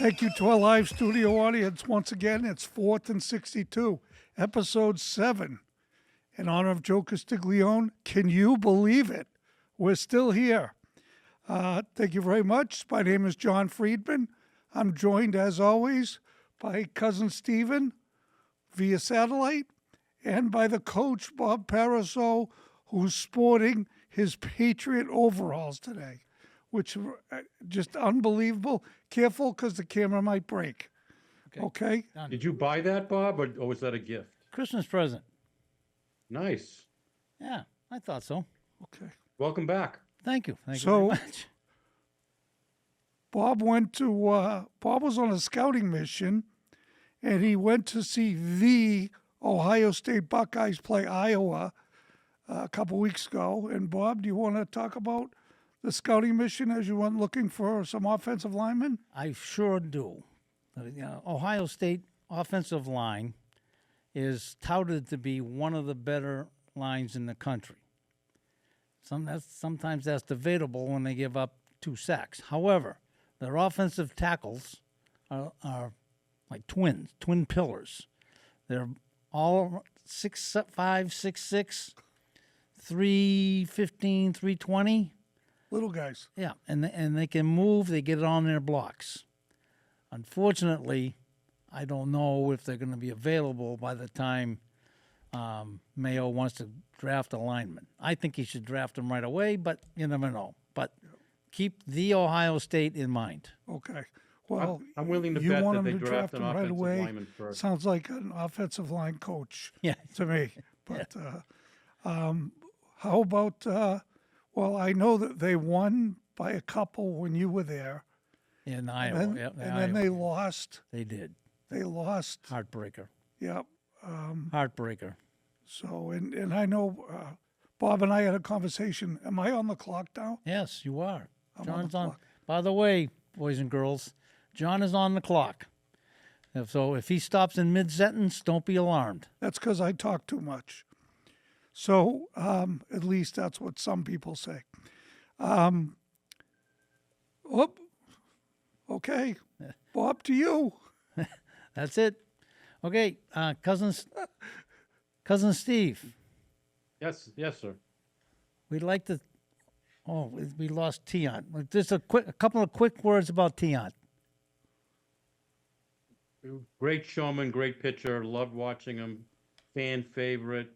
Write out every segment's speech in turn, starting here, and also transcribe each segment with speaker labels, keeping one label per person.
Speaker 1: Thank you to our live studio audience. Once again, it's 4th and 62, episode 7. In honor of Joe Castiglione, can you believe it? We're still here. Thank you very much. My name is John Friedman. I'm joined, as always, by cousin Stephen via satellite and by the coach, Bob Paraso, who's sporting his Patriot overalls today, which are just unbelievable. Careful, because the camera might break. Okay?
Speaker 2: Done.
Speaker 3: Did you buy that, Bob, or was that a gift?
Speaker 2: Christmas present.
Speaker 3: Nice.
Speaker 2: Yeah, I thought so.
Speaker 1: Okay.
Speaker 3: Welcome back.
Speaker 2: Thank you. Thank you
Speaker 1: So-
Speaker 2: very much.
Speaker 1: Bob was on a scouting mission, and he went to see the Ohio State Buckeyes play Iowa a couple weeks ago. And Bob, do you want to talk about the scouting mission as you went looking for some offensive linemen?
Speaker 2: I sure do. Ohio State offensive line is touted to be one of the better lines in the country. Sometimes that's debatable when they give up 2 sacks. However, their offensive tackles are like twin pillars. They're all 6'5", 6'6", 315, 320.
Speaker 1: Little guys.
Speaker 2: Yeah, and they can move. They get it on their blocks. Unfortunately, I don't know if they're going to be available by the time Mayo wants to draft a lineman. I think he should draft him right away, but you never know. But keep the Ohio State in mind.
Speaker 1: Okay. Well,
Speaker 3: I'm willing to
Speaker 1: you
Speaker 3: bet
Speaker 1: want
Speaker 3: that
Speaker 1: him
Speaker 3: they
Speaker 1: to
Speaker 3: draft
Speaker 1: draft
Speaker 3: an
Speaker 1: him right
Speaker 3: offensive
Speaker 1: away.
Speaker 3: lineman first.
Speaker 1: Sounds like an offensive line coach
Speaker 2: Yeah.
Speaker 1: to me. But how about? Well, I know that they won by a couple when you were there.
Speaker 2: In Iowa.
Speaker 1: And
Speaker 2: Yep,
Speaker 1: then they lost.
Speaker 2: They did.
Speaker 1: They lost.
Speaker 2: Heartbreaker.
Speaker 1: Yep.
Speaker 2: Heartbreaker.
Speaker 1: So, and I know Bob and I had a conversation. Am I on the clock now?
Speaker 2: Yes, you are.
Speaker 1: I'm on the
Speaker 2: John's on.
Speaker 1: clock.
Speaker 2: By the way, boys and girls, John is on the clock. If he stops in mid-sentence, don't be alarmed.
Speaker 1: That's because I talk too much. So, at least that's what some people say. Okay. Bob, to you.
Speaker 2: That's it. Okay, cousin Steve,
Speaker 3: Yes, sir.
Speaker 2: we'd like to. Oh, we lost Tion. Just a couple of quick words about Tion.
Speaker 3: Great showman, great pitcher. Loved watching him. Fan favorite.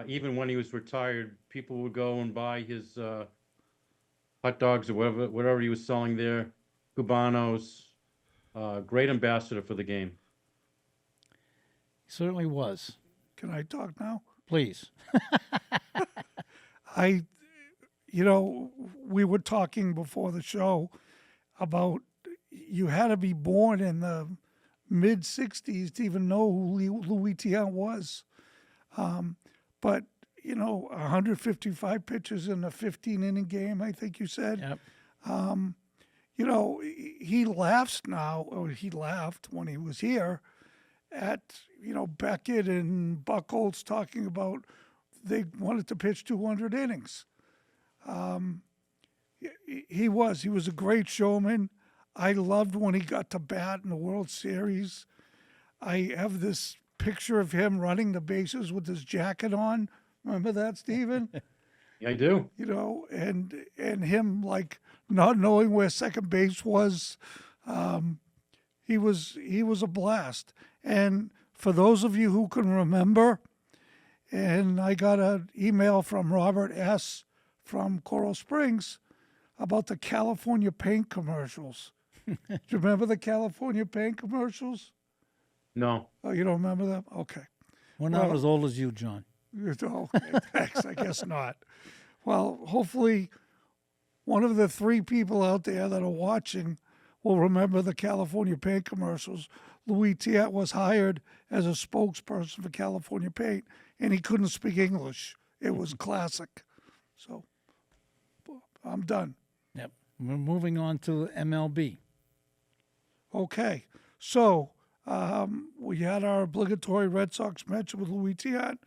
Speaker 3: Even when he was retired, people would go and buy his hot dogs or whatever he was selling there. Cubanos. Great ambassador for the game.
Speaker 2: Certainly was.
Speaker 1: Can I talk now?
Speaker 2: Please.
Speaker 1: We were talking before the show about you had to be born in the mid 60s to even know who Louis Tiant was. But 155 pitches in a 15-inning game, I think you said.
Speaker 2: Yep.
Speaker 1: He laughs now, or he laughed when he was here at, Beckett and Buchholz talking about they wanted to pitch 200 innings. He was a great showman. I loved when he got to bat in the World Series. I have this picture of him running the bases with his jacket on. Remember that, Stephen?
Speaker 3: Yeah, I do.
Speaker 1: And him like not knowing where second base was. He was a blast. And for those of you who can remember, and I got an email from Robert S. from Coral Springs about the California paint commercials. Do you remember the California paint commercials?
Speaker 3: No.
Speaker 1: Oh, you don't remember them? Okay.
Speaker 2: We're not
Speaker 1: Well-
Speaker 2: as old as you, John.
Speaker 1: Okay, thanks. I guess not. Well, hopefully one of the 3 people out there that are watching will remember the California paint commercials. Louis Tiant was hired as a spokesperson for California Paint, and he couldn't speak English. It was classic. So I'm done.
Speaker 2: Yep. We're moving on to MLB.
Speaker 1: Okay. So we had our obligatory Red Sox match with Louis Tiant.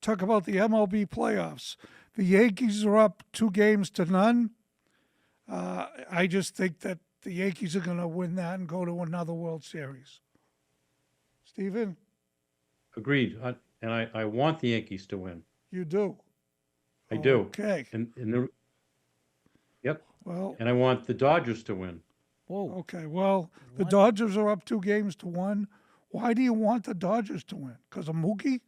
Speaker 1: Talk about the MLB playoffs. The Yankees are up 2-0. I just think that the Yankees are going to win that and go to another World Series. Stephen,
Speaker 3: Agreed. I want the Yankees to win.
Speaker 1: you do.
Speaker 3: I do.
Speaker 1: Okay.
Speaker 3: Yep.
Speaker 1: Well,
Speaker 3: And I want the Dodgers to win.
Speaker 2: Whoa.
Speaker 1: okay. Well, the Dodgers are up 2-1. Why do you want the Dodgers to win? Because of Mookie?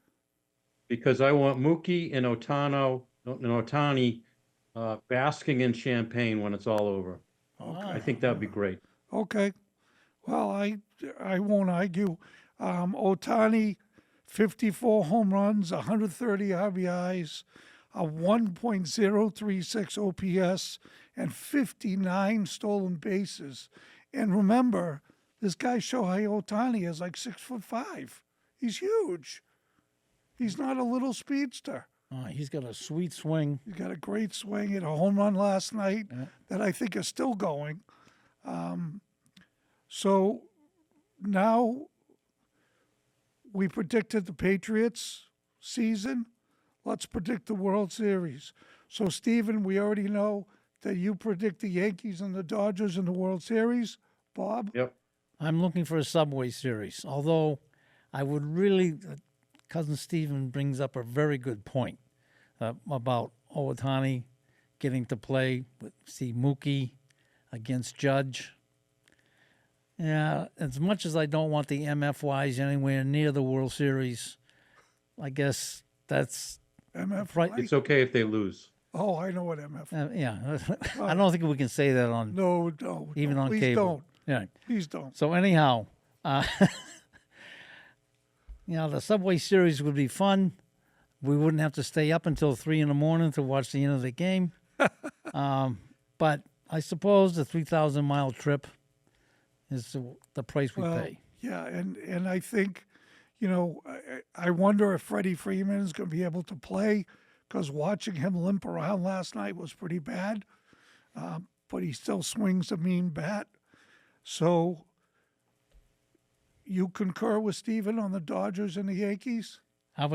Speaker 3: Because I want Mookie and Otani basking in champagne when it's all over. I think that would be great.
Speaker 1: Okay. Well, I won't argue. Otani, 54 home runs, 130 RBIs, a 1.036 OPS, and 59 stolen bases. And remember, this guy Shohei Otani is like 6'5". He's huge. He's not a little speedster.
Speaker 2: He's got a sweet swing.
Speaker 1: He's got a great swing. He had a home run last night that I think is still going. So now we predicted the Patriots season. Let's predict the World Series. So, Stephen, we already know that you predict the Yankees and the Dodgers in the World Series. Bob?
Speaker 3: Yep.
Speaker 2: I'm looking for a Subway Series, although I would really, Cousin Stephen brings up a very good point about Owatani getting to play with Mookie against Judge. Yeah, as much as I don't want the MFYs anywhere near the World Series, I guess that's
Speaker 1: MF?
Speaker 2: right.
Speaker 3: It's okay if they lose.
Speaker 1: Oh, I know what MF.
Speaker 2: Yeah. I don't think we can say that on
Speaker 1: No,
Speaker 2: even on
Speaker 1: please
Speaker 2: cable.
Speaker 1: don't.
Speaker 2: Yeah.
Speaker 1: Please don't.
Speaker 2: So anyhow, the Subway Series would be fun. We wouldn't have to stay up until 3 a.m. to watch the end of the game. But I suppose the 3,000-mile trip is the price we pay.
Speaker 1: Yeah, and I think, I wonder if Freddie Freeman is going to be able to play, because watching him limp around last night was pretty bad. But he still swings a mean bat. So you concur with Stephen on the Dodgers and the Yankees?
Speaker 2: I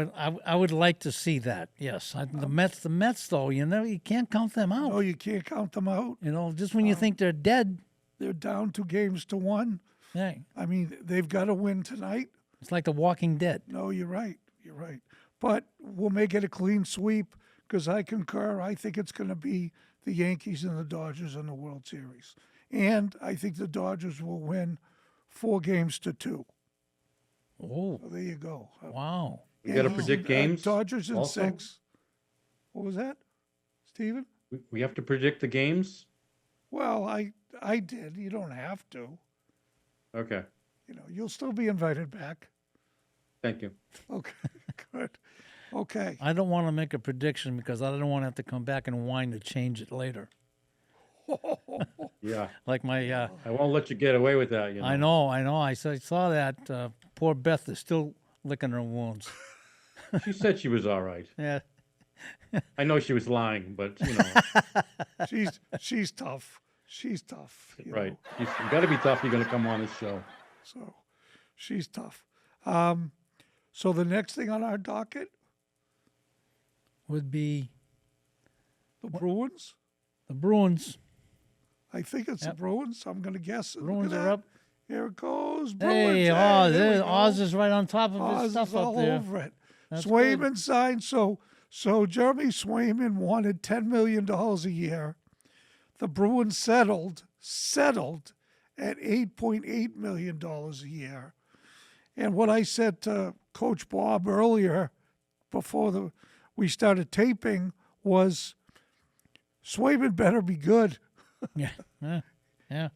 Speaker 2: would like to see that. Yes, the Mets though, you can't count them out.
Speaker 1: No, you can't count them out.
Speaker 2: Just when you think they're dead,
Speaker 1: They're down 2-1.
Speaker 2: yeah,
Speaker 1: I mean, they've got to win tonight.
Speaker 2: it's like The Walking Dead.
Speaker 1: No, you're right. You're right. But we'll make it a clean sweep, because I concur. I think it's going to be the Yankees and the Dodgers in the World Series. And I think the Dodgers will win 4-2.
Speaker 2: Oh,
Speaker 1: So there you go.
Speaker 2: wow.
Speaker 3: We got to
Speaker 1: Yankees
Speaker 3: predict
Speaker 1: and,
Speaker 3: games.
Speaker 1: Dodgers in
Speaker 3: also?
Speaker 1: 6. What was that, Stephen?
Speaker 3: We have to predict the games.
Speaker 1: Well, I did. You don't have to.
Speaker 3: Okay.
Speaker 1: You'll still be invited back.
Speaker 3: Thank you.
Speaker 1: Okay, good. Okay.
Speaker 2: I don't want to make a prediction because I don't want to have to come back and whine to change it later.
Speaker 3: Yeah.
Speaker 2: Like my,
Speaker 3: I won't let you get away with that.
Speaker 2: I know. I saw that. Poor Beth is still licking her wounds.
Speaker 3: She said she was all right.
Speaker 2: Yeah.
Speaker 3: I know she was lying, but
Speaker 1: She's tough. She's tough.
Speaker 3: right.
Speaker 1: know.
Speaker 3: You got to be tough. You're going to come on this show.
Speaker 1: So she's tough. So the next thing on our docket,
Speaker 2: Would be
Speaker 1: the Bruins.
Speaker 2: the Bruins.
Speaker 1: I think it's the Bruins. I'm going to guess. Look at
Speaker 2: Bruins are
Speaker 1: that.
Speaker 2: up.
Speaker 1: Here it goes. Bruins.
Speaker 2: Hey,
Speaker 1: There we
Speaker 2: there,
Speaker 1: go.
Speaker 2: Oz is right on top of
Speaker 1: Oz
Speaker 2: his
Speaker 1: is
Speaker 2: stuff up
Speaker 1: all
Speaker 2: there.
Speaker 1: over it.
Speaker 2: That's
Speaker 1: Swayman signed. So Jeremy Swayman wanted $10 million a year. The Bruins settled at $8.8 million a year. And what I said to Coach Bob earlier, before we started taping, was Swayman better be good.
Speaker 2: Yeah.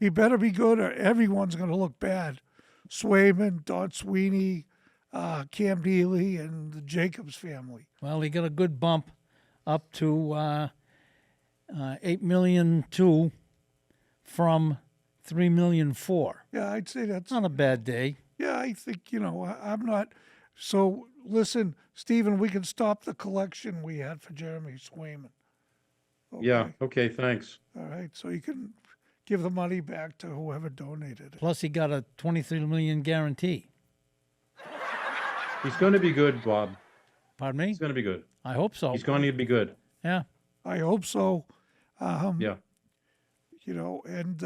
Speaker 1: He better be good, or everyone's going to look bad. Swayman, Don Sweeney, Cam Neely, and the Jacobs family.
Speaker 2: Well, he got a good bump up to $8.2 million from $3.4 million.
Speaker 1: Yeah, I'd say that's
Speaker 2: Not a bad day.
Speaker 1: Yeah, I think, I'm not. So, listen, Stephen, we can stop the collection we had for Jeremy Swayman. Okay?
Speaker 3: Yeah. Okay. Thanks.
Speaker 1: All right. So you can give the money back to whoever donated it.
Speaker 2: Plus, he got a $23 million guarantee.
Speaker 3: He's going to be good, Bob.
Speaker 2: Pardon me?
Speaker 3: He's going to be good.
Speaker 2: I hope so.
Speaker 3: He's going to be good.
Speaker 2: Yeah.
Speaker 1: I hope so.
Speaker 3: Yeah.
Speaker 1: And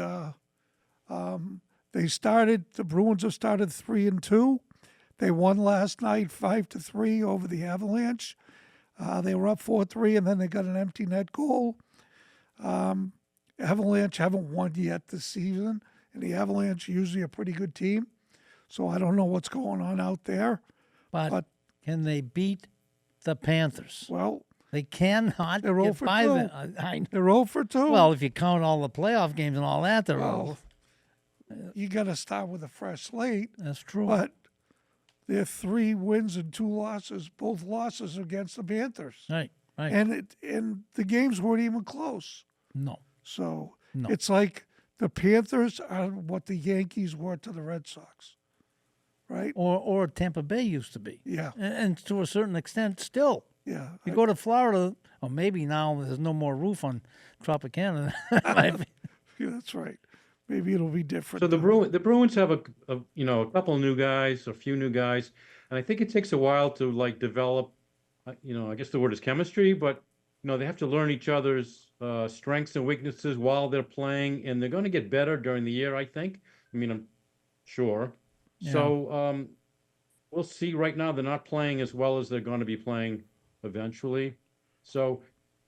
Speaker 1: The Bruins have started 3-2. They won last night 5-3 over the Avalanche. They were up 4-3, and then they got an empty net goal. Avalanche haven't won yet this season, and the Avalanche are usually a pretty good team. So I don't know what's going on out there.
Speaker 2: But can they beat the Panthers?
Speaker 1: Well,
Speaker 2: They cannot
Speaker 1: They're 0
Speaker 2: get
Speaker 1: for
Speaker 2: by
Speaker 1: 2.
Speaker 2: them.
Speaker 1: they're 0 for 2.
Speaker 2: Well, if you count all the playoff games and all that, they're
Speaker 1: Well, you got to start with a fresh slate.
Speaker 2: That's true.
Speaker 1: But they're 3 wins and 2 losses. Both losses against the Panthers,
Speaker 2: right.
Speaker 1: and the games weren't even close.
Speaker 2: No.
Speaker 1: So
Speaker 2: No.
Speaker 1: it's like the Panthers are what the Yankees were to the Red Sox, right?
Speaker 2: Or Tampa Bay used to be.
Speaker 1: Yeah,
Speaker 2: And to a certain extent, still.
Speaker 1: yeah.
Speaker 2: You go to Florida, or maybe now there's no more roof on Tropicana.
Speaker 1: Yeah, that's right. Maybe it'll be different.
Speaker 3: So the Bruins have a couple of new guys, a few new guys, and I think it takes a while to like develop. I guess the word is chemistry, but they have to learn each other's strengths and weaknesses while they're playing, and they're going to get better during the year, I think. I'm sure.
Speaker 2: Yeah.
Speaker 3: So we'll see. Right now, they're not playing as well as they're going to be playing eventually. So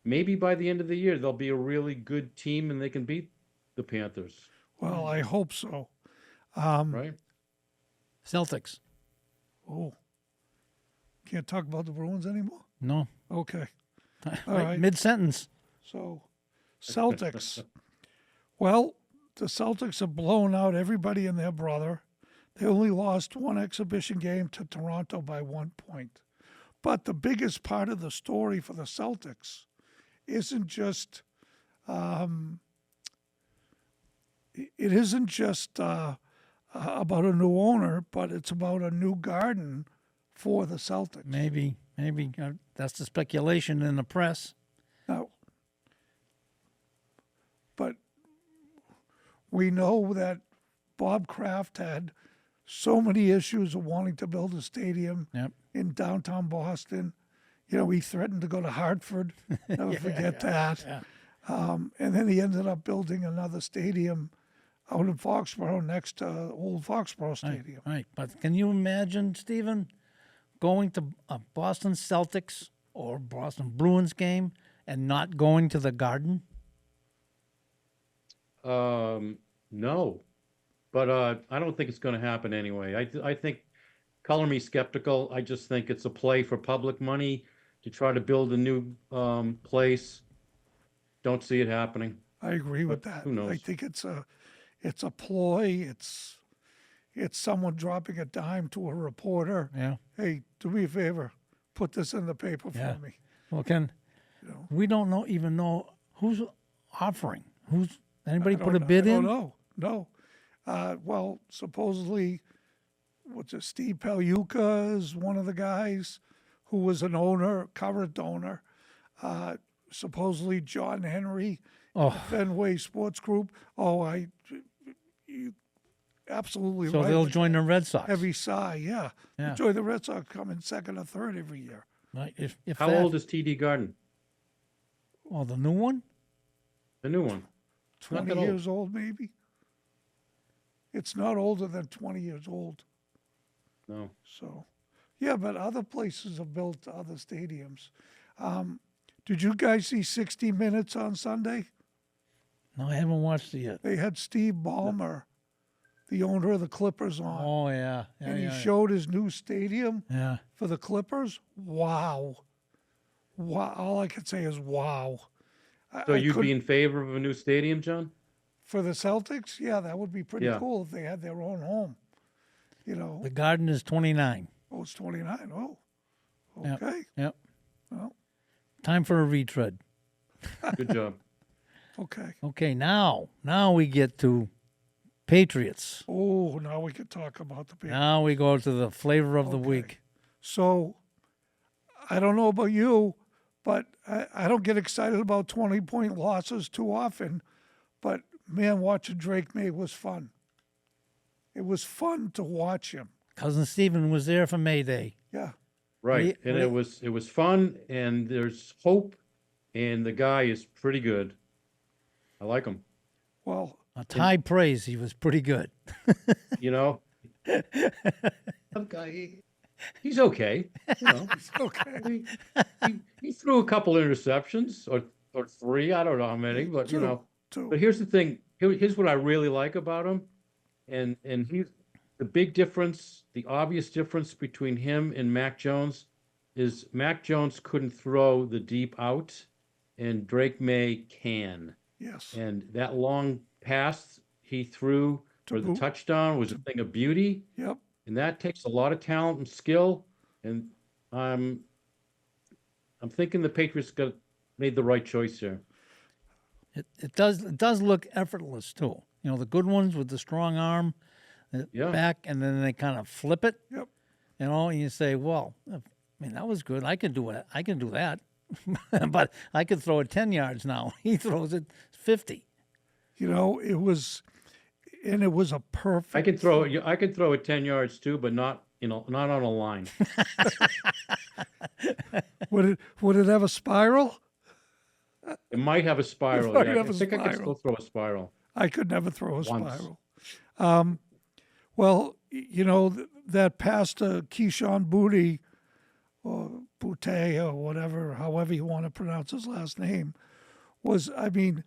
Speaker 3: maybe by the end of the year, they'll be a really good team, and they can beat the Panthers,
Speaker 1: Well, I hope so.
Speaker 3: right?
Speaker 2: Celtics.
Speaker 1: Oh, can't talk about the Bruins anymore?
Speaker 2: No.
Speaker 1: Okay.
Speaker 2: Right. Mid-sentence.
Speaker 1: So, Celtics. Well, the Celtics have blown out everybody and their brother. They only lost one exhibition game to Toronto by 1 point. But the biggest part of the story for the Celtics isn't just it isn't just about a new owner, but it's about a new garden for the Celtics.
Speaker 2: Maybe that's the speculation in the press.
Speaker 1: Now, but we know that Bob Kraft had so many issues of wanting to build a stadium
Speaker 2: Yep.
Speaker 1: in downtown Boston. He threatened to go to Hartford. Never forget that.
Speaker 2: Yeah.
Speaker 1: And then he ended up building another stadium out in Foxborough next to old Foxborough Stadium.
Speaker 2: Right. But can you imagine, Stephen, going to a Boston Celtics or Boston Bruins game and not going to the Garden?
Speaker 3: No, but I don't think it's going to happen anyway. I think, color me skeptical. I just think it's a play for public money to try to build a new place. Don't see it happening.
Speaker 1: I agree with
Speaker 3: But
Speaker 1: that.
Speaker 3: who knows?
Speaker 1: I think it's a ploy. It's someone dropping a dime to a reporter.
Speaker 2: Yeah.
Speaker 1: Hey, do me a favor, put this in the paper
Speaker 2: Yeah.
Speaker 1: for me.
Speaker 2: Well, Ken,
Speaker 1: know.
Speaker 2: we don't even know who's offering. Anybody
Speaker 1: I
Speaker 2: put a
Speaker 1: don't-
Speaker 2: bid
Speaker 1: I
Speaker 2: in?
Speaker 1: don't know. No. Well, supposedly, Steve Pagliuca is one of the guys who was an owner, current owner. Supposedly John Henry,
Speaker 2: Oh.
Speaker 1: Fenway Sports Group. You absolutely
Speaker 2: So
Speaker 1: right.
Speaker 2: they'll
Speaker 1: with
Speaker 2: join
Speaker 1: that.
Speaker 2: the Red Sox.
Speaker 1: Heavy sigh, yeah.
Speaker 2: Yeah.
Speaker 1: Enjoy the Red Sox come in second or third every year.
Speaker 2: Right. If
Speaker 3: How
Speaker 2: that-
Speaker 3: old is TD Garden?
Speaker 2: Oh, the new one?
Speaker 3: The new one. Not
Speaker 1: 20
Speaker 3: that old.
Speaker 1: years old, maybe. It's not older than 20 years old.
Speaker 3: No.
Speaker 1: So, yeah, but other places have built other stadiums. Did you guys see 60 Minutes on Sunday?
Speaker 2: No, I haven't watched it yet.
Speaker 1: They had Steve Ballmer, the owner of the Clippers, on.
Speaker 2: Oh, yeah. Yeah,
Speaker 1: and he
Speaker 2: yeah,
Speaker 1: showed his new stadium
Speaker 2: yeah.
Speaker 1: for the Clippers. Wow. Wow. All I could say is wow.
Speaker 3: So
Speaker 1: I
Speaker 3: you'd
Speaker 1: couldn't-
Speaker 3: be in favor of a new stadium, John?
Speaker 1: For the Celtics? Yeah, that would be pretty
Speaker 3: Yeah.
Speaker 1: cool if they had their own home.
Speaker 2: The Garden is 29.
Speaker 1: Oh, it's 29. Oh,
Speaker 2: Yep.
Speaker 1: okay.
Speaker 2: Yep.
Speaker 1: Well,
Speaker 2: Time for a retread.
Speaker 3: Good job.
Speaker 1: okay.
Speaker 2: Okay, now we get to Patriots.
Speaker 1: Oh, now we could talk about the Patriots.
Speaker 2: Now we go to the flavor of the
Speaker 1: Okay.
Speaker 2: week.
Speaker 1: So, I don't know about you, but I don't get excited about 20-point losses too often. But, man, watching Drake May was fun. It was fun to watch him.
Speaker 2: Cousin Stephen was there for May Day.
Speaker 1: Yeah.
Speaker 3: Right.
Speaker 2: What
Speaker 3: And
Speaker 2: do
Speaker 3: it was fun, and there's hope, and the guy is pretty good. I like him.
Speaker 1: Well,
Speaker 2: High praise. He was pretty good.
Speaker 3: You know, Okay, he's okay. You know,
Speaker 1: Okay.
Speaker 3: he threw a couple interceptions or three. I don't know how many, but you
Speaker 1: Two.
Speaker 3: know.
Speaker 1: Two.
Speaker 3: But here's the thing. Here's what I really like about him, and he's the big difference, the obvious difference between him and Mac Jones is Mac Jones couldn't throw the deep out, and Drake May can.
Speaker 1: Yes.
Speaker 3: And that long pass he threw for the
Speaker 1: boot.
Speaker 3: touchdown was a thing of beauty.
Speaker 1: Yep.
Speaker 3: And that takes a lot of talent and skill. And I'm thinking the Patriots made the right choice here.
Speaker 2: It does look effortless too. You know, the good ones with the strong arm,
Speaker 3: Yeah.
Speaker 2: back, and then they kind of flip it.
Speaker 1: Yep.
Speaker 2: You know, and you say, well, I mean, that was good. I can do it. I can do that. But I could throw it 10 yards now. He throws it 50.
Speaker 1: You know, it was a perfect.
Speaker 3: I could throw it 10 yards too, but not on a line.
Speaker 1: Would it have a spiral?
Speaker 3: It might have a spiral.
Speaker 1: might
Speaker 3: Yeah,
Speaker 1: have
Speaker 3: I
Speaker 1: a
Speaker 3: think I could
Speaker 1: spiral.
Speaker 3: still throw a spiral.
Speaker 1: I could never throw a
Speaker 3: Once.
Speaker 1: spiral. Well, you know, that pass to Keyshawn Booty, or Boutte, or whatever, however you want to pronounce his last name, was, I mean,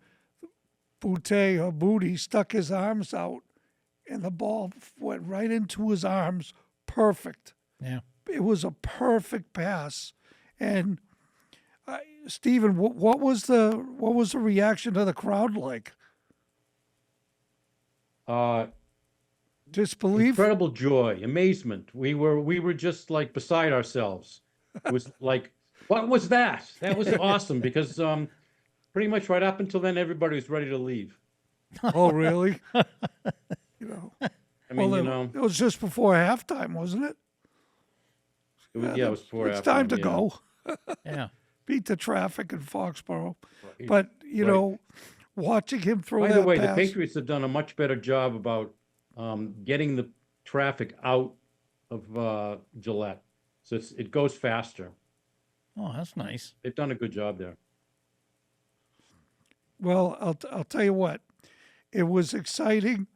Speaker 1: Boutte or Booty stuck his arms out, and the ball went right into his arms. Perfect.
Speaker 2: Yeah.
Speaker 1: It was a perfect pass. And Stephen, what was the reaction to the crowd like? Disbelief?
Speaker 3: Incredible joy, amazement. We were just like beside ourselves. It was like, what was that? That was awesome because pretty much right up until then everybody was ready to leave.
Speaker 1: Oh, really? You know,
Speaker 3: I mean,
Speaker 1: well, it was just before halftime, wasn't it?
Speaker 3: it was before
Speaker 1: It's time to
Speaker 3: halftime,
Speaker 1: go.
Speaker 2: Yeah.
Speaker 1: Beat the traffic in Foxborough.
Speaker 3: yeah.
Speaker 1: But you
Speaker 3: Right.
Speaker 1: know, watching him throw
Speaker 3: By
Speaker 1: that
Speaker 3: the way,
Speaker 1: pass,
Speaker 3: the Patriots have done a much better job about getting the traffic out of Gillette, so it goes faster.
Speaker 2: Oh, that's nice.
Speaker 3: They've done a good job there.
Speaker 1: well, I'll tell you what, it was exciting.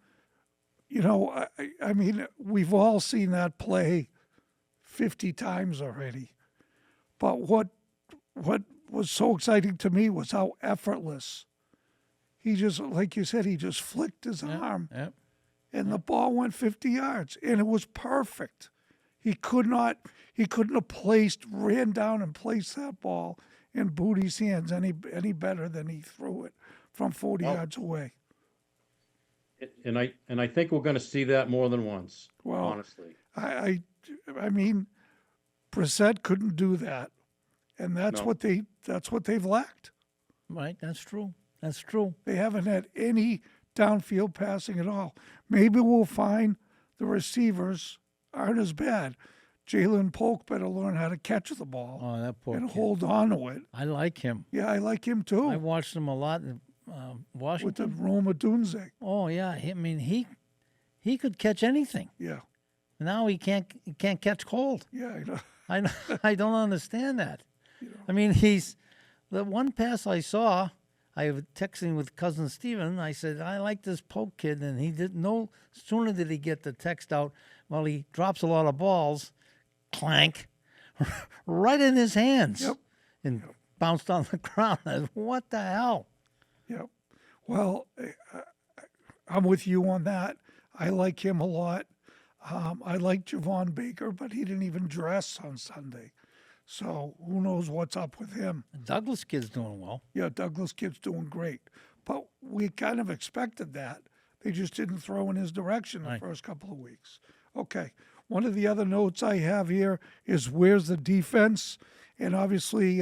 Speaker 1: You know, I mean, we've all seen that play 50 times already. But what was so exciting to me was how effortless. He just, like you said, he just flicked his arm,
Speaker 2: Yep.
Speaker 1: and the ball went 50 yards, and it was perfect. He couldn't have ran down and placed that ball in Booty's hands any better than he threw it from 40 yards away.
Speaker 3: And I think we're going to see that more than once.
Speaker 1: Well,
Speaker 3: honestly,
Speaker 1: I mean, Brissett couldn't do that, and that's
Speaker 3: No.
Speaker 1: what they've lacked.
Speaker 2: Right. That's true. That's true.
Speaker 1: They haven't had any downfield passing at all. Maybe we'll find the receivers aren't as bad. Jalen Polk better learn how to catch the ball
Speaker 2: Oh, that poor
Speaker 1: and
Speaker 2: kid.
Speaker 1: hold on to it.
Speaker 2: I like him.
Speaker 1: Yeah, I like him too.
Speaker 2: I watched him a lot in
Speaker 1: With
Speaker 2: Washington.
Speaker 1: the Roma Dunze.
Speaker 2: Oh yeah. I mean, he could catch anything.
Speaker 1: Yeah,
Speaker 2: Now he can't catch cold.
Speaker 1: yeah, you know.
Speaker 2: I don't understand that. I mean, the one pass I saw. I was texting with cousin Steven. I said, I like this Polk kid, and he didn't know. Sooner did he get the text out. Well, he drops a lot of balls, clank, right in his hands,
Speaker 1: Yep.
Speaker 2: and bounced on the ground. I said, what the hell?
Speaker 1: Yep. Well, I'm with you on that. I like him a lot. I like Javon Baker, but he didn't even dress on Sunday. So who knows what's up with him?
Speaker 2: The Douglas kid's doing well.
Speaker 1: Yeah, Douglas kid's doing great. But we kind of expected that. They just didn't throw in his direction the
Speaker 2: Right.
Speaker 1: first couple of weeks. Okay. One of the other notes I have here is where's the defense? And obviously,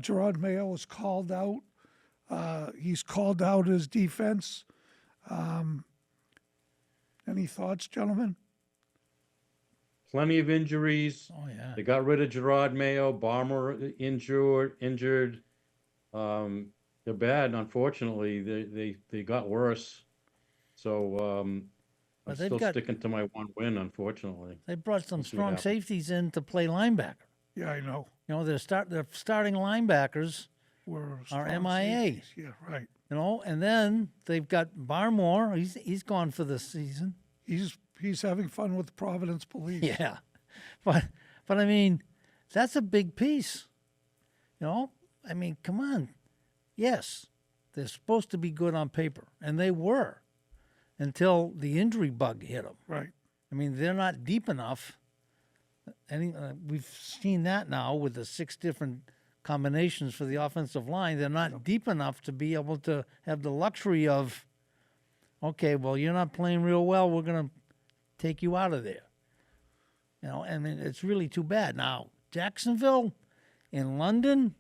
Speaker 1: Gerard Mayo was called out. He's called out his defense. Any thoughts, gentlemen?
Speaker 3: plenty of injuries.
Speaker 2: Oh yeah.
Speaker 3: They got rid of Gerard Mayo, Bomber injured. They're bad, unfortunately. They got worse. So I'm
Speaker 2: But they've
Speaker 3: still
Speaker 2: got-
Speaker 3: sticking to my one win, unfortunately.
Speaker 2: They brought some
Speaker 3: see what
Speaker 2: strong
Speaker 3: happens.
Speaker 2: safeties in to play linebacker.
Speaker 1: Yeah, I know.
Speaker 2: You know, their starting linebackers
Speaker 1: We're
Speaker 2: are
Speaker 1: strong
Speaker 2: MIA.
Speaker 1: safeties. Yeah, right.
Speaker 2: You know, and then they've got Barmore. He's gone for the season.
Speaker 1: He's having fun with the Providence Police.
Speaker 2: Yeah, but I mean, that's a big piece. You know, I mean, come on. Yes, they're supposed to be good on paper, and they were until the injury bug hit them.
Speaker 1: Right.
Speaker 2: I mean, they're not deep enough. We've seen that now with the 6 different combinations for the offensive line. They're not deep enough to be able to have the luxury of, okay, well, you're not playing real well. We're going to take you out of there. You know, and it's really too bad. Now, Jacksonville in London,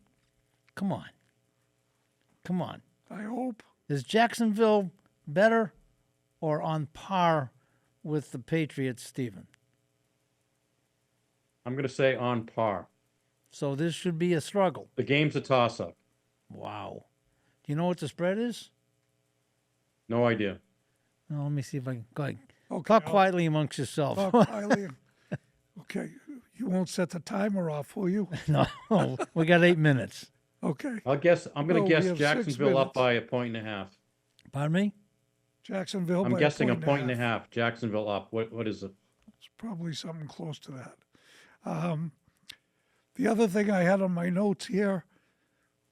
Speaker 2: come on. Come on.
Speaker 1: I hope.
Speaker 2: Is Jacksonville better or on par with the Patriots, Stephen?
Speaker 3: I'm going to say on par.
Speaker 2: So this should be a struggle.
Speaker 3: The game's a toss-up.
Speaker 2: Wow. Do you know what the spread is?
Speaker 3: No idea.
Speaker 2: No, let me see if I can. Go ahead.
Speaker 1: Okay.
Speaker 2: Talk quietly amongst yourself.
Speaker 1: Talk quietly. Okay. You won't set the timer off, will you?
Speaker 2: No, we got 8 minutes.
Speaker 1: Okay.
Speaker 3: I'm going
Speaker 1: No,
Speaker 3: to
Speaker 1: we
Speaker 3: guess
Speaker 1: have 6
Speaker 3: Jacksonville
Speaker 1: minutes.
Speaker 3: up by a point and a half.
Speaker 2: Pardon me?
Speaker 1: Jacksonville.
Speaker 3: I'm
Speaker 1: by
Speaker 3: guessing a
Speaker 1: point
Speaker 3: point and a half. Jacksonville up. What is it?
Speaker 1: It's probably something close to that. The other thing I had on my notes here,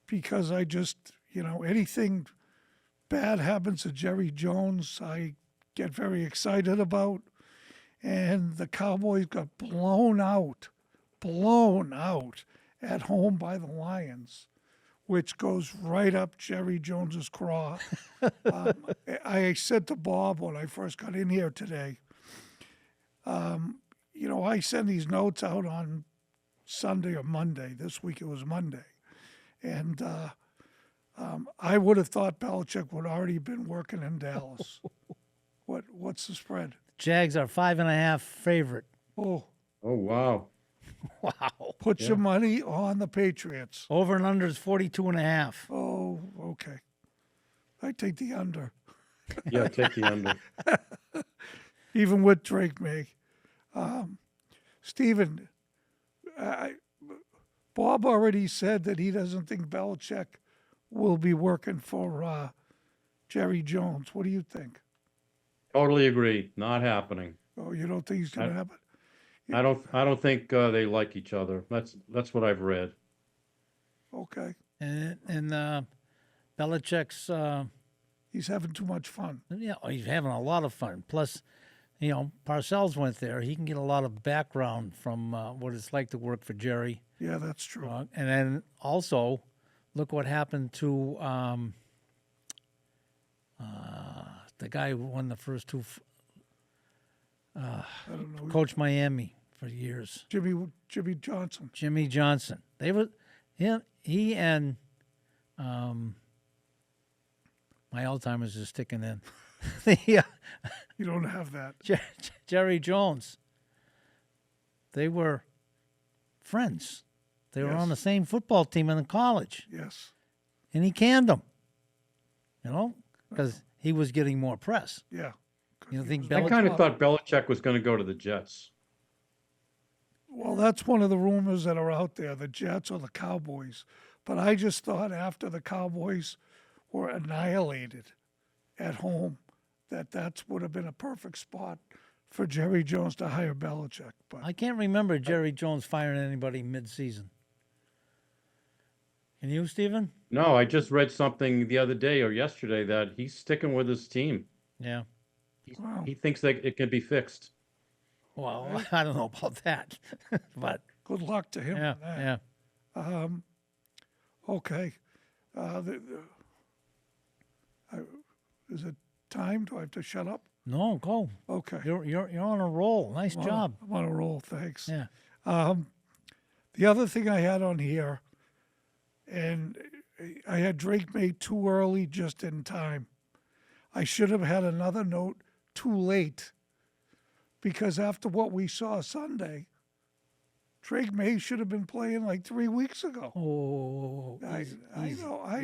Speaker 1: because I just, anything bad happens to Jerry Jones, I get very excited about. And the Cowboys got blown out at home by the Lions, which goes right up Jerry Jones's craw. I said to Bob when I first got in here today, I send these notes out on Sunday or Monday. This week it was Monday. And I would have thought Belichick would already been working in Dallas. What's the spread?
Speaker 2: Jags are 5.5 favorite.
Speaker 1: Oh,
Speaker 3: wow.
Speaker 2: Wow.
Speaker 1: put your money on the Patriots.
Speaker 2: Over and under is 42.5.
Speaker 1: Oh, okay. I take the under,
Speaker 3: Yeah, take the under.
Speaker 1: even with Drake May. Stephen, Bob already said that he doesn't think Belichick will be working for Jerry Jones. What do you think?
Speaker 3: Totally agree. Not happening.
Speaker 1: Oh, you don't think he's going to happen?
Speaker 3: I don't think they like each other. That's what I've read.
Speaker 1: Okay.
Speaker 2: And Belichick's,
Speaker 1: He's having too much fun.
Speaker 2: he's having a lot of fun. Plus, Parcells went there. He can get a lot of background from what it's like to work for Jerry.
Speaker 1: Yeah, that's true.
Speaker 2: And then also, look what happened to the guy who won the first 2,
Speaker 1: I don't know.
Speaker 2: coached Miami for years,
Speaker 1: Jimmy Johnson.
Speaker 2: Jimmy Johnson. They were he and my Alzheimer's is sticking in.
Speaker 1: You don't have that.
Speaker 2: Jerry Jones. They were friends. They were on the same football team in college,
Speaker 1: Yes.
Speaker 2: and he canned them. Because he was getting more press.
Speaker 1: Yeah.
Speaker 2: You don't think
Speaker 3: I
Speaker 2: Belichick?
Speaker 3: kind of thought Belichick was going to go to the Jets.
Speaker 1: Well, that's one of the rumors that are out there, the Jets or the Cowboys. But I just thought after the Cowboys were annihilated at home, that would have been a perfect spot for Jerry Jones to hire Belichick. But
Speaker 2: I can't remember Jerry Jones firing anybody mid-season. Can you, Stephen?
Speaker 3: No, I just read something the other day or yesterday that he's sticking with his team.
Speaker 2: Yeah.
Speaker 1: wow.
Speaker 3: He thinks that it can be fixed.
Speaker 2: Well, I don't know about that, but
Speaker 1: Good luck to him.
Speaker 2: yeah,
Speaker 1: on that.
Speaker 2: yeah.
Speaker 1: Okay. Is it time? Do I have to shut up?
Speaker 2: No, go.
Speaker 1: Okay.
Speaker 2: You're on a roll. Nice job.
Speaker 1: I'm on a roll. Thanks.
Speaker 2: Yeah.
Speaker 1: The other thing I had on here, and I had Drake made too early, just in time. I should have had another note too late, because after what we saw Sunday, Drake May should have been playing like 3 weeks ago.
Speaker 2: Oh,
Speaker 1: I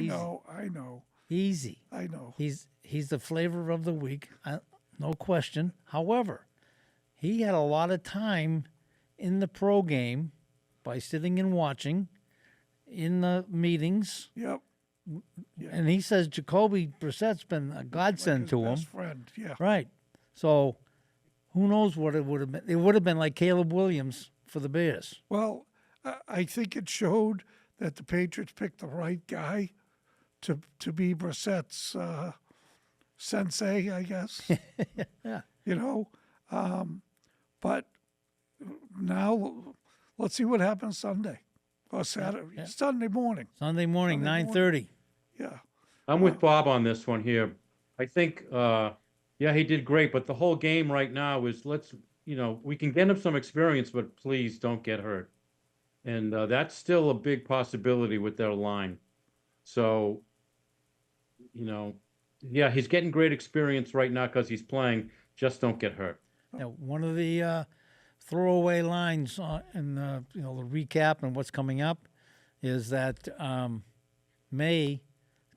Speaker 1: know.
Speaker 2: Easy.
Speaker 1: I know.
Speaker 2: He's the flavor of the week, no question. However, he had a lot of time in the pro game by sitting and watching in the meetings.
Speaker 1: Yep.
Speaker 2: and he says Jacoby Brissett's been a godsend
Speaker 1: His
Speaker 2: to him.
Speaker 1: best friend, yeah.
Speaker 2: Right. So who knows what it would have been? It would have been like Caleb Williams for the Bears.
Speaker 1: Well, I think it showed that the Patriots picked the right guy to be Brissett's sensei, I guess.
Speaker 2: Yeah.
Speaker 1: You know, but now let's see what happens Sunday or Saturday, Sunday morning.
Speaker 2: Sunday morning,
Speaker 1: Sunday
Speaker 2: 9:30.
Speaker 1: Yeah.
Speaker 3: I'm with Bob on this one here. I think, yeah, he did great, but the whole game right now is we can get him some experience, but please don't get hurt. And that's still a big possibility with their line. So, yeah, he's getting great experience right now because he's playing. Just don't get hurt.
Speaker 2: Now, one of the throwaway lines in the recap and what's coming up is that May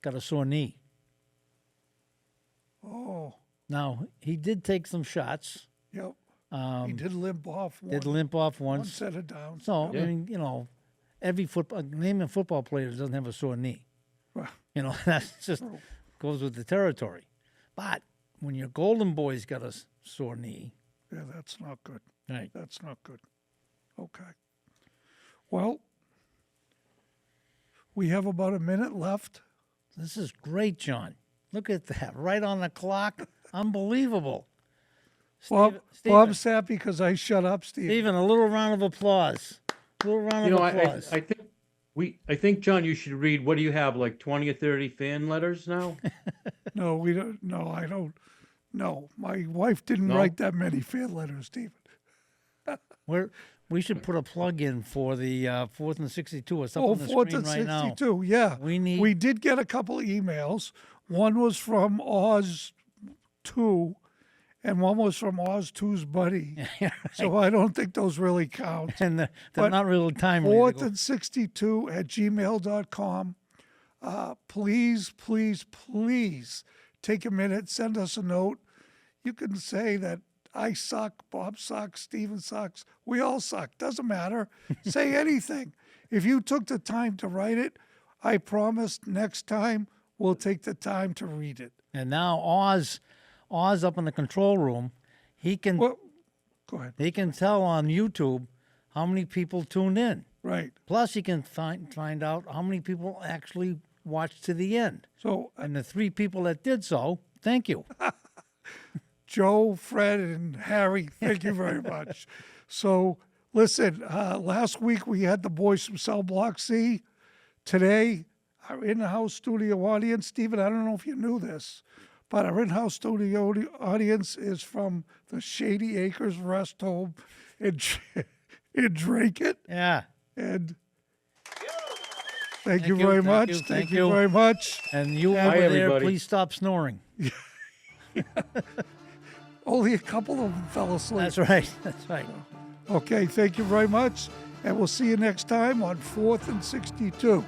Speaker 2: got a sore knee.
Speaker 1: Oh,
Speaker 2: Now he did take some shots.
Speaker 1: yep. He did limp off one,
Speaker 2: Did limp off
Speaker 1: one
Speaker 2: once.
Speaker 1: set of downs.
Speaker 2: So
Speaker 3: Yeah.
Speaker 2: I mean, every name a football player that doesn't have a sore knee.
Speaker 1: Well,
Speaker 2: That's just
Speaker 1: true.
Speaker 2: goes with the territory. But when your golden boy's got a sore knee,
Speaker 1: Yeah, that's not good.
Speaker 2: right?
Speaker 1: That's not good. Okay. Well, we have about a minute left.
Speaker 2: This is great, John. Look at that, right on the clock. Unbelievable.
Speaker 1: Bob,
Speaker 2: Steven,
Speaker 1: Bob's happy because I shut up, Steve.
Speaker 2: Steven, a little round of applause. A little round of applause.
Speaker 3: I think, John, you should read, what do you have, like 20 or 30 fan letters now?
Speaker 1: No, we don't. No, I don't. No, my wife didn't
Speaker 3: No?
Speaker 1: write that many fan letters, Stephen.
Speaker 2: We should put a plug in for the 4th and 62. It's up
Speaker 1: Oh,
Speaker 2: on the
Speaker 1: 4th
Speaker 2: screen
Speaker 1: and
Speaker 2: right now.
Speaker 1: 62. Yeah.
Speaker 2: We
Speaker 1: did get a couple of emails. One was from Oz 2, and one was from Oz 2's buddy. So I don't think those really count.
Speaker 2: and they're
Speaker 1: But
Speaker 2: not really timely.
Speaker 1: 4th and 62 at gmail.com. Please, please, please take a minute, send us a note. You can say that I suck, Bob sucks, Steven sucks. We all suck. Doesn't matter. Say anything. If you took the time to write it, I promise next time we'll take the time to read it.
Speaker 2: And now Oz up in the control room, he can
Speaker 1: Well, go ahead.
Speaker 2: tell on YouTube how many people tuned in.
Speaker 1: Right.
Speaker 2: Plus, he can find out how many people actually watched to the end.
Speaker 1: So
Speaker 2: And the 3 people that did so, thank you.
Speaker 1: Joe, Fred, and Harry, thank you very much. So, listen, last week we had the boys from Cell Block C. Today, our in-house studio audience, Stephen, I don't know if you knew this, but our in-house studio audience is from the Shady Acres Rest Home in Dracut.
Speaker 2: Yeah.
Speaker 1: And thank you
Speaker 2: you,
Speaker 1: very
Speaker 2: thank
Speaker 1: much.
Speaker 2: you,
Speaker 1: Thank
Speaker 2: thank
Speaker 1: you
Speaker 2: you.
Speaker 1: very much.
Speaker 2: And you
Speaker 3: Hi,
Speaker 2: over there,
Speaker 3: everybody.
Speaker 2: please stop snoring.
Speaker 1: Only a couple of them fell asleep.
Speaker 2: That's right. That's right.
Speaker 1: Okay, thank you very much. And we'll see you next time on 4th and 62.